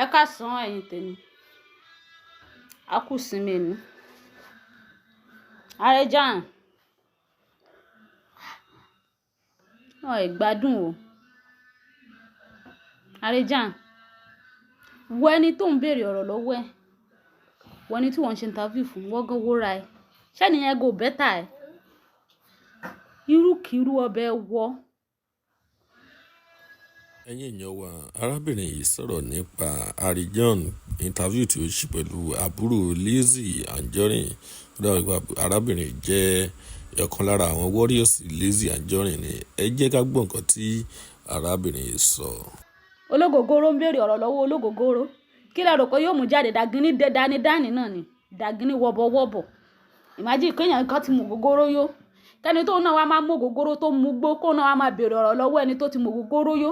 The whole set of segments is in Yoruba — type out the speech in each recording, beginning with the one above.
Ẹ káàsán ẹ̀yin tèmi, a kú sinmi ni. Arejan, ọ̀ ẹ̀ gbádùn o. Arejan, wo ẹni tó ń béèrè ọ̀rọ̀ lọ́wọ́ ẹ̀, wo ẹni tí wọ́n ń ṣe interview fún, wọ́n gan wóra ẹ̀. Ṣé ni yẹn go bẹ́tà ẹ̀? Irúkirú ọbẹ̀ wọ́. Ẹ̀yin èèyàn wa, arábìnrin yìí sọ̀rọ̀ nípa Arejan interview tí ó ṣe pẹ̀lú àbúrò Lizzy Anjorin. Arábìnrin jẹ́ ọ̀kan lára àwọn warriors Lizzy Anjorin ni. Ẹ jẹ́ ká gbọ́ nǹkan tí arábìnrin yìí sọ. Ológogoro ń béèrè ọ̀rọ̀ lọ́wọ́ ológogoro. Kí lẹ rò pé yóò mú jáde? Dàgínní dání náà ni. Dàgínní wọ̀bọ̀wọ̀bọ̀. Imagine kéèyàn kan ti mú ògógóró yó. Kẹ́ni tó náà wá máa mú ògógóró tó mú gbó, kó náà wá máa béèrè ọ̀rọ̀ lọ́wọ́ ẹni tó ti mú ògógóró yó.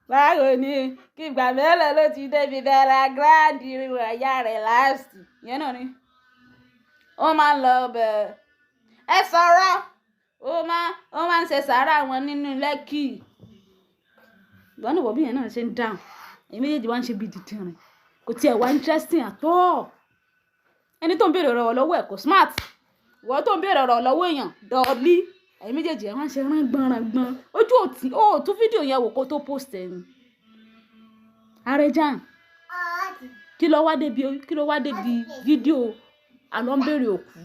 Báwo ni kí ìgbà mẹ́lẹ̀ ló ti débi bẹ̀rẹ̀ gíráàdì ìyá rẹ̀ láàsì? Ìyẹn náà ni. Ó máa ń lọ bẹ̀. Ẹ sọ̀rọ̀. Ó máa ń ṣe sàárà wọn nínú Lẹ́kì. Ìgbà náà wọ̀ bí yẹn náà ṣe ń dáhùn. Èmi méjèèjì wá ń ṣe bí dìtìrìn. Kò tiẹ̀ wá interesting at all. Ẹni tó ń béèrè ọ̀rọ̀ lọ́wọ́ ẹ̀ kò smart. Ìwọ tó ń béèrè ọ̀rọ̀ lọ́wọ́ èèyàn dọ̀ọ́lí. Ẹ̀yin méjèèjì ẹ̀ wá ń ṣe rángbọ̀nràngbọ̀n. Ojú òtí ó tún fídíò yẹn wò kó tó post ẹ̀ ni. Arejan, kí ló wá débi fídíò àlọ́ ń béèrè òkú?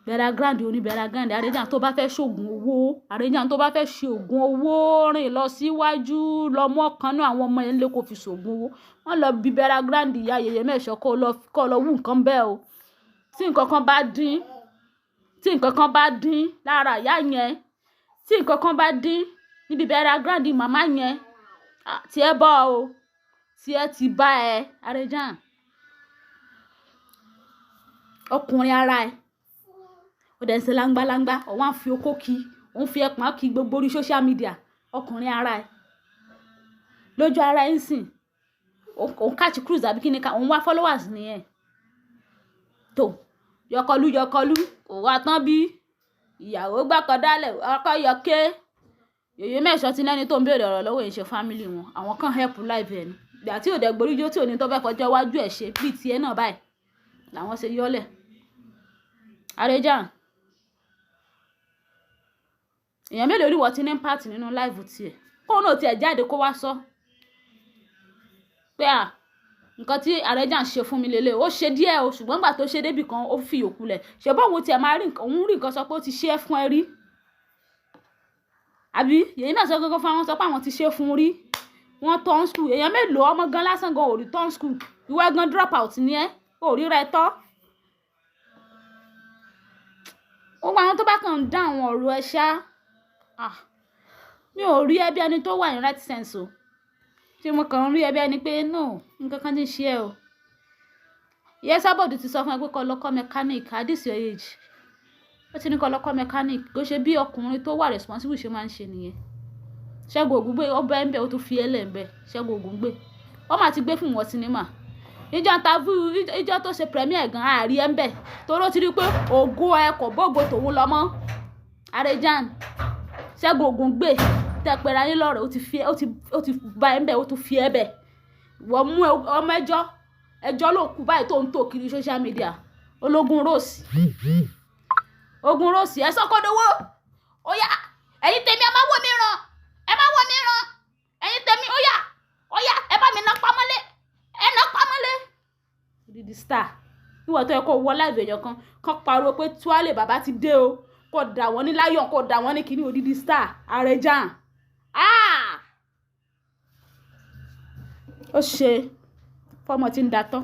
Bẹ̀rẹ̀ grand Arejan tó bá fẹ́ ṣògùn owó. Arejan tó bá fẹ́ ṣe ògùn owó, rìn lọ síwájú, lọ mọ́ kan náà àwọn ọmọ yẹn lé kó fi ṣògùn owó. Wọ́n lọ bí bẹ̀rẹ̀ grand ìyá yèyé mẹ́ṣọ́ kó lọ wú nǹkan bẹ́ẹ̀ o. Tí nǹkan kan bá dín lára ìyá yẹn, tí nǹkan kan bá dín níbi bẹ̀rẹ̀ grand màmá yẹn, tí ẹ bọ́ o, tí ẹ ti bá ẹ. Arejan, ọkùnrin ara ẹ ó dẹ̀ ń ṣe láńgbáláńgbá, ọ̀wọ́n á fi okó kí, òun fi ẹpọ̀n kí gbogbo orí social media. Ọkùnrin ara ẹ lójú ara ẹ ń sìn, òun catch cruise àbí kí ni ká, òun wá followers nìyẹn. Tó yọkọlú kò wá tán bí ìyàwó gbàkọ dálẹ̀ ọkọ yọké. Yèyé mẹ́ṣọ́ ti lẹ́ni tó ń béèrè ọ̀rọ̀ lọ́wọ́ ẹ̀ ṣe family wọn. Àwọn kan help live ẹ̀ ni. Ìgbà tí ò dẹ̀ gboríjó tí ò ní tó fẹ́ kọjá iwájú ẹ̀ ṣe bí tiẹ̀ náà báyìí làwọn ṣe yọ́lẹ̀. Arejan, èèyàn mélòó rí wọ́n ti ní part nínú live tiẹ̀? Kó náà tiẹ̀ jáde kó wá sọ pé nǹkan tí Arejan ṣe fún mi lélẹ̀, ó ṣe díẹ̀ o, ṣùgbọ́n gbà tó ṣe débì kan ó fi òkú lẹ̀. Ṣé báwo tiẹ̀ máa rí nǹkan sọ pé ó ti ṣe é fún ẹ rí? Àbí yèyé náà sọ gángan fún àwọn sọ pé àwọn ti ṣe fún rí. Wọ́n turn school. Èèyàn mélòó ọmọ gan lásán gan ò rí turn school. Ìwọ gan drop out ni ẹ́, ò rí rẹ tọ́. Ó wá àwọn tó bá kàn ń dá àwọn ọ̀rọ̀ ẹ ṣá. Mi ò rí ẹbí ẹni tó wà ní right sense o. Tí mo kàn ń rí ẹbí ẹni pé no, nǹkan kan ti ṣe ẹ o. Ìyá Sábọ̀dù ti sọ fún ẹ pé kó lọ kọ́ mechanic at this your age. Ó ti ní kó lọ kọ́ mechanic. Kò ṣe bí ọkùnrin tó wà responsible ṣe máa ń ṣe nìyẹn. Ṣẹ́gun Ògúngbè ó bẹ́ ń bẹ́, ó tún fi ẹlẹ́ ń bẹ́. Ṣẹ́gun Ògúngbè ó máa ti gbé fún wọn sinimá. Ìjọ tó ṣe premier gan àárí ẹ̀ ń bẹ̀. Torí ó ti rí pé ògo ẹ kò bógo tòun lọ mọ́. Arejan, Ṣẹ́gun Ògúngbè tẹ́ pẹ̀lú ayé lọ́rẹ̀ ó ti bá ẹ̀ ń bẹ̀, ó tún fi ẹ bẹ̀. Wọ́n mú ọmọ ẹjọ́ ló kú báyìí tó ń tò kiri social media. Ológun Rose. Ogun Rose ẹ sọ́kọ́dọ́wọ́. Ó yá, ẹ̀yin tèmi ẹ má wò mí ràn. Ẹ̀yin tèmi ó yá, ẹ bá mi ná pamọ́lé. Ẹ ná pamọ́lé. Didi star. Ìwọ tó yẹ kó wọ live èèyàn kan pariwo pé Tuale bàbá ti dé o. Kó dà wọ́n ní láyọ̀, kó dà wọ́n ní kíní odidi star. Arejan. Ó ṣe fọ́mọ tí ń datọ́.